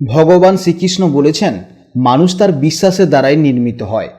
ভগবান শ্রীকৃষ্ণ বলেছেন, মানুষ তার বিশ্বাসের দ্বারাই নির্মিত হয়।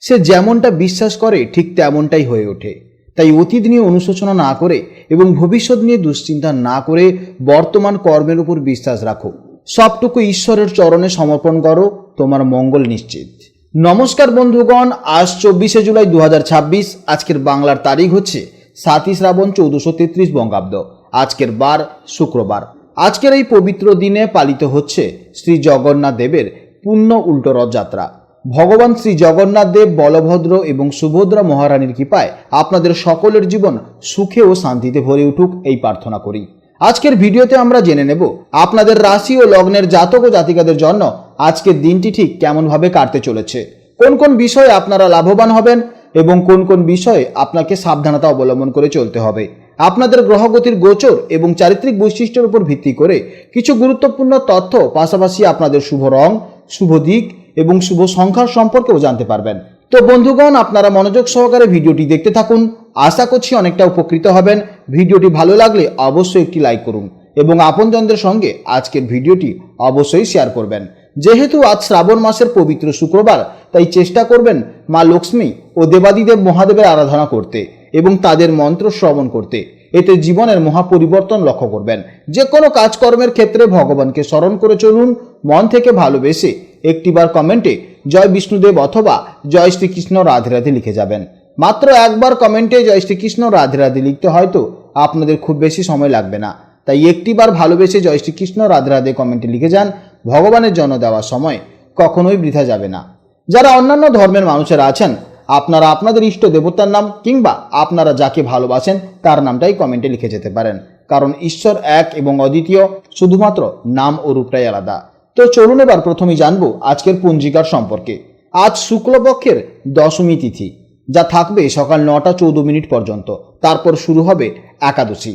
সে যেমনটা বিশ্বাস করে ঠিক তেমনটাই হয়ে ওঠে। তাই অতীত নিয়ে অনুশোচনা না করে এবং ভবিষ্যৎ নিয়ে দুশ্চিন্তা না করে বর্তমান কর্মের উপর বিশ্বাস রাখো। সবটুকু ঈশ্বরের চরণে সমর্পণ করো, তোমার মঙ্গল নিশ্চিত। নমস্কার বন্ধুগণ, আজ 24শে জুলাই 2026। আজকের বাংলার তারিখ হচ্ছে 7ই শ্রাবণ 1433 বঙ্গাব্দ। আজকের বার শুক্রবার। আজকের এই পবিত্র দিনে পালিত হচ্ছে শ্রী জগন্নাথ দেবের পূর্ণ উল্টো রথযাত্রা। ভগবান শ্রী জগন্নাথ দেব, বলভদ্র এবং সুভদ্রা মহারানীর কৃপায় আপনাদের সকলের জীবন সুখে ও শান্তিতে ভরে উঠুক, এই প্রার্থনা করি। আজকের ভিডিওতে আমরা জেনে নেব আপনাদের রাশি ও লগ্নের জাতক ও জাতিকাদের জন্য আজকের দিনটি ঠিক কেমনভাবে কাটতে চলেছে, কোন কোন বিষয়ে আপনারা লাভবান হবেন এবং কোন কোন বিষয়ে আপনাকে সাবধানতা অবলম্বন করে চলতে হবে। আপনাদের গ্রহগতির গোচর এবং চারিত্রিক বৈশিষ্ট্যের উপর ভিত্তি করে কিছু গুরুত্বপূর্ণ তথ্য, পাশাপাশি আপনাদের শুভ রং, শুভ দিক এবং শুভ সংখ্যার সম্পর্কেও জানতে পারবেন। তো বন্ধুগণ, আপনারা মনোযোগ সহকারে ভিডিওটি দেখতে থাকুন। আশা করছি অনেকটা উপকৃত হবেন। ভিডিওটি ভালো লাগলে অবশ্যই একটি লাইক করুন এবং আপনজনদের সঙ্গে আজকের ভিডিওটি অবশ্যই শেয়ার করবেন। যেহেতু আজ শ্রাবণ মাসের পবিত্র শুক্রবার, তাই চেষ্টা করবেন মা লক্ষ্মী ও দেবাদিদেব মহাদেবের আরাধনা করতে এবং তাদের মন্ত্র শ্রবণ করতে। এতে জীবনের মহাপরিবর্তন লক্ষ্য করবেন। যে কোনো কাজকর্মের ক্ষেত্রে ভগবানকে স্মরণ করে চলুন। মন থেকে ভালোবেসে একটিবার কমেন্টে জয় বিষ্ণুদেব অথবা জয় শ্রীকৃষ্ণ রাধে রাধে লিখে যাবেন। মাত্র একবার কমেন্টে জয় শ্রীকৃষ্ণ রাধে রাধে লিখতে হয়তো আপনাদের খুব বেশি সময় লাগবে না, তাই একটিবার ভালোবেসে জয় শ্রীকৃষ্ণ রাধে রাধে কমেন্টে লিখে যান। ভগবানের জন্য দেওয়া সময় কখনোই বৃথা যাবে না। যারা অন্যান্য ধর্মের মানুষেরা আছেন, আপনারা আপনাদের ইষ্ট দেবতার নাম কিংবা আপনারা যাকে ভালোবাসেন তার নামটাই কমেন্টে লিখে যেতে পারেন, কারণ ঈশ্বর এক এবং অদ্বিতীয়, শুধুমাত্র নাম ও রূপটাই আলাদা। তো চলুন এবার প্রথমেই জানবো আজকের পঞ্জিকার সম্পর্কে। আজ শুক্লপক্ষের দশমী তিথি, যা থাকবে সকাল 9টা 14 মিনিট পর্যন্ত। তারপর শুরু হবে একাদশী।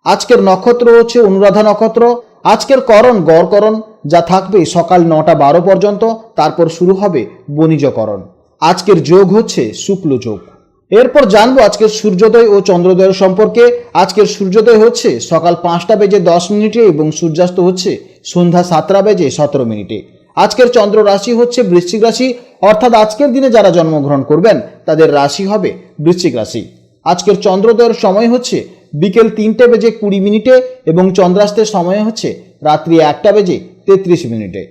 আজকের নক্ষত্র হচ্ছে অনুরাধা নক্ষত্র। আজকের করণ গড়করণ, যা থাকবে সকাল 9টা 12 পর্যন্ত। তারপর শুরু হবে বণিজকরণ। আজকের যোগ হচ্ছে শুক্ল যোগ। এরপর জানবো আজকের সূর্যোদয় ও চন্দ্রোদয়ের সম্পর্কে। আজকের সূর্যোদয় হচ্ছে সকাল 5টা বেজে 10 মিনিটে এবং সূর্যাস্ত হচ্ছে সন্ধ্যা 7টা বেজে 17 মিনিটে। আজকের চন্দ্র রাশি হচ্ছে বৃশ্চিক রাশি, অর্থাৎ আজকের দিনে যারা জন্মগ্রহণ করবেন তাদের রাশি হবে বৃশ্চিক রাশি। আজকের চন্দ্রোদয়ের সময় হচ্ছে বিকেল 3টে বেজে 20 মিনিটে এবং চন্দ্রাস্তের সময় হচ্ছে রাত্রি 1টা বেজে 33 মিনিটে।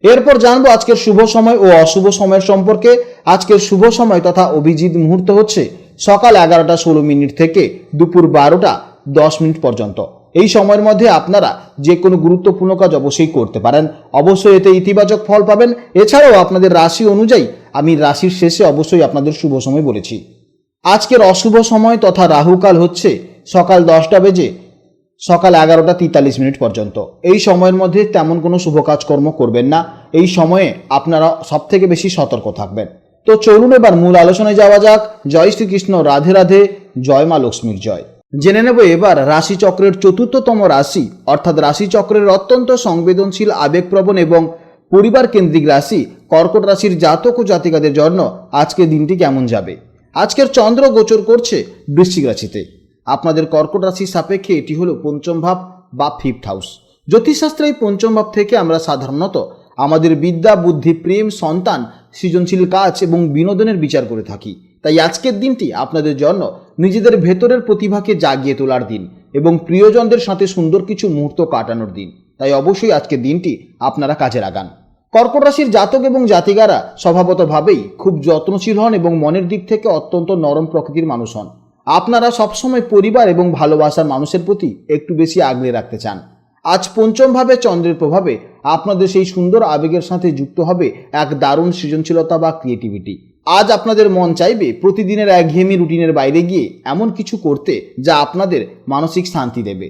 এরপর জানবো আজকের শুভ সময় ও অশুভ সময়ের সম্পর্কে। আজকের শুভ সময় তথা অভিজিৎ মুহূর্ত হচ্ছে সকাল 11টা 16 মিনিট থেকে দুপুর 12টা 10 মিনিট পর্যন্ত। এই সময়ের মধ্যে আপনারা যে কোনো গুরুত্বপূর্ণ কাজ অবশ্যই করতে পারেন। অবশ্যই এতে ইতিবাচক ফল পাবেন। এছাড়াও আপনাদের রাশি অনুযায়ী আমি রাশির শেষে অবশ্যই আপনাদের শুভ সময় বলেছি। আজকের অশুভ সময় তথা রাহুকাল হচ্ছে সকাল 10টা বেজে সকাল 11টা 43 মিনিট পর্যন্ত। এই সময়ের মধ্যে তেমন কোনো শুভ কাজকর্ম করবেন না। এই সময়ে আপনারা সব থেকে বেশি সতর্ক থাকবেন। তো চলুন এবার মূল আলোচনায় যাওয়া যাক। জয় শ্রীকৃষ্ণ রাধে রাধে, জয় মা লক্ষ্মীর জয়। জেনে নেব এবার রাশিচক্রের চতুর্থতম রাশি, অর্থাৎ রাশিচক্রের অত্যন্ত সংবেদনশীল, আবেগপ্রবণ এবং পরিবার কেন্দ্রিক রাশি কর্কট রাশির জাতক ও জাতিকাদের জন্য আজকের দিনটি কেমন যাবে। আজকের চন্দ্র গোচর করছে বৃশ্চিক রাশিতে। আপনাদের কর্কট রাশির সাপেক্ষে এটি হলো পঞ্চম ভাব বা 5th হাউস। জ্যোতিষশাস্ত্রে এই পঞ্চম ভাব থেকে আমরা সাধারণত আমাদের বিদ্যা, বুদ্ধি, প্রেম, সন্তান, সৃজনশীল কাজ এবং বিনোদনের বিচার করে থাকি। তাই আজকের দিনটি আপনাদের জন্য নিজেদের ভেতরের প্রতিভাকে জাগিয়ে তোলার দিন এবং প্রিয়জনদের সাথে সুন্দর কিছু মুহূর্ত কাটানোর দিন। তাই অবশ্যই আজকের দিনটি আপনারা কাজে লাগান। কর্কট রাশির জাতক এবং জাতিকারা স্বভাবতভাবেই খুব যত্নশীল হন এবং মনের দিক থেকে অত্যন্ত নরম প্রকৃতির মানুষ হন। আপনারা সবসময় পরিবার এবং ভালোবাসার মানুষের প্রতি একটু বেশি আগলে রাখতে চান। আজ পঞ্চম ভাবে চন্দ্রের প্রভাবে আপনাদের সেই সুন্দর আবেগের সাথে যুক্ত হবে এক দারুণ সৃজনশীলতা বা ক্রিয়েটিভিটি। আজ আপনাদের মন চাইবে প্রতিদিনের একঘেয়েমি রুটিনের বাইরে গিয়ে এমন কিছু করতে যা আপনাদের মানসিক শান্তি দেবে।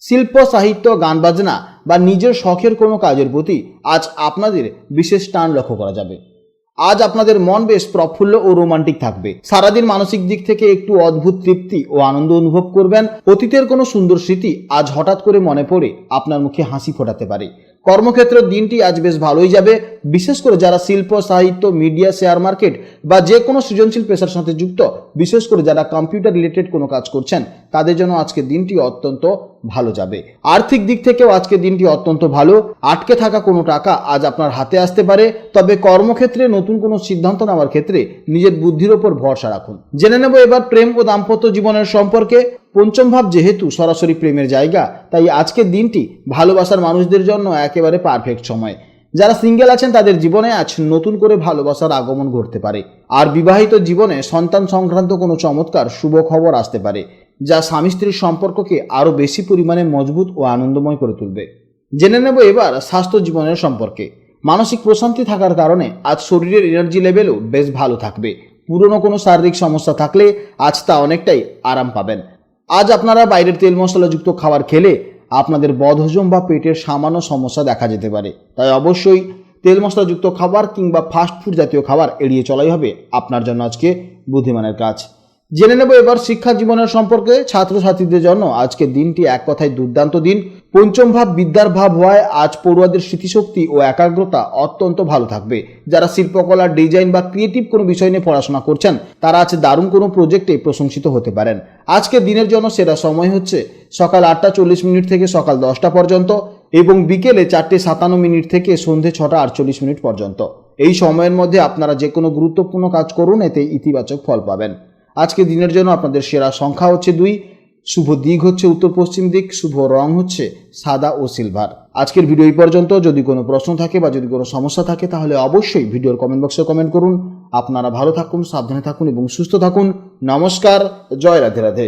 শিল্প, সাহিত্য, গান বাজনা বা নিজের শখের কোনো কাজের প্রতি আজ আপনাদের বিশেষ টান লক্ষ্য করা যাবে। আজ আপনাদের মন বেশ প্রফুল্ল ও রোমান্টিক থাকবে। সারাদিন মানসিক দিক থেকে একটু অদ্ভুত তৃপ্তি ও আনন্দ অনুভব করবেন। অতীতের কোনো সুন্দর স্মৃতি আজ হঠাৎ করে মনে পড়ে আপনার মুখে হাসি ফোটাতে পারে। কর্মক্ষেত্রের দিনটি আজ বেশ ভালোই যাবে। বিশেষ করে যারা শিল্প, সাহিত্য, মিডিয়া, শেয়ার মার্কেট বা যে কোনো সৃজনশীল পেশার সাথে যুক্ত, বিশেষ করে যারা কম্পিউটার রিলেটেড কোনো কাজ করছেন, তাদের জন্য আজকের দিনটি অত্যন্ত ভালো যাবে। আর্থিক দিক থেকেও আজকের দিনটি অত্যন্ত ভালো। আটকে থাকা কোনো টাকা আজ আপনার হাতে আসতে পারে। তবে কর্মক্ষেত্রে নতুন কোনো সিদ্ধান্ত নেওয়ার ক্ষেত্রে নিজের বুদ্ধির ওপর ভরসা রাখুন। জেনে নেব এবার প্রেম ও দাম্পত্য জীবনের সম্পর্কে। পঞ্চম ভাব যেহেতু সরাসরি প্রেমের জায়গা, তাই আজকের দিনটি ভালোবাসার মানুষদের জন্য একেবারে পারফেক্ট সময়। যারা সিঙ্গেল আছেন তাদের জীবনে আজ নতুন করে ভালোবাসার আগমন ঘটতে পারে। আর বিবাহিত জীবনে সন্তান সংক্রান্ত কোনো চমৎকার শুভ খবর আসতে পারে, যা স্বামী স্ত্রীর সম্পর্ককে আরও বেশি পরিমাণে মজবুত ও আনন্দময় করে তুলবে। জেনে নেব এবার স্বাস্থ্য জীবনের সম্পর্কে। মানসিক প্রশান্তি থাকার কারণে আজ শরীরের এনার্জি লেভেলও বেশ ভালো থাকবে। পুরনো কোনো শারীরিক সমস্যা থাকলে আজ তা অনেকটাই আরাম পাবেন। আজ আপনারা বাইরের তেল মশলাযুক্ত খাবার খেলে আপনাদের বদহজম বা পেটের সামান্য সমস্যা দেখা যেতে পারে। তাই অবশ্যই তেল মশলাযুক্ত খাবার কিংবা ফাস্ট ফুড জাতীয় খাবার এড়িয়ে চলাই হবে আপনার জন্য আজকে বুদ্ধিমানের কাজ। জেনে নেব এবার শিক্ষা জীবনের সম্পর্কে। ছাত্রছাত্রীদের জন্য আজকের দিনটি এক কথায় দুর্দান্ত দিন। পঞ্চম ভাব বিদ্যার ভাব হওয়ায় আজ পড়ুয়াদের স্মৃতিশক্তি ও একাগ্রতা অত্যন্ত ভালো থাকবে। যারা শিল্পকলা, ডিজাইন বা ক্রিয়েটিভ কোনো বিষয় নিয়ে পড়াশোনা করছেন, তারা আজ দারুণ কোনো প্রজেক্টে প্রশংসিত হতে পারেন। আজকের দিনের জন্য সেরা সময় হচ্ছে সকাল 8টা 40 থেকে সকাল 10টা পর্যন্ত এবং বিকেলে 4টে 57 থেকে সন্ধে 6টা 48 পর্যন্ত। এই সময়ের মধ্যে আপনারা যে কোনো গুরুত্বপূর্ণ কাজ করুন, এতে ইতিবাচক ফল পাবেন। আজকে দিনের জন্য আপনাদের সেরা সংখ্যা হচ্ছে 2, শুভ দিক হচ্ছে উত্তর পশ্চিম দিক, শুভ রং হচ্ছে সাদা ও সিলভার। আজকের ভিডিও এই পর্যন্ত। যদি কোনো প্রশ্ন থাকে বা যদি কোনো সমস্যা থাকে তাহলে অবশ্যই ভিডিওর কমেন্ট বক্সে কমেন্ট করুন। আপনারা ভালো থাকুন, সাবধানে থাকুন এবং সুস্থ থাকুন। নমস্কার, জয় রাধে রাধে।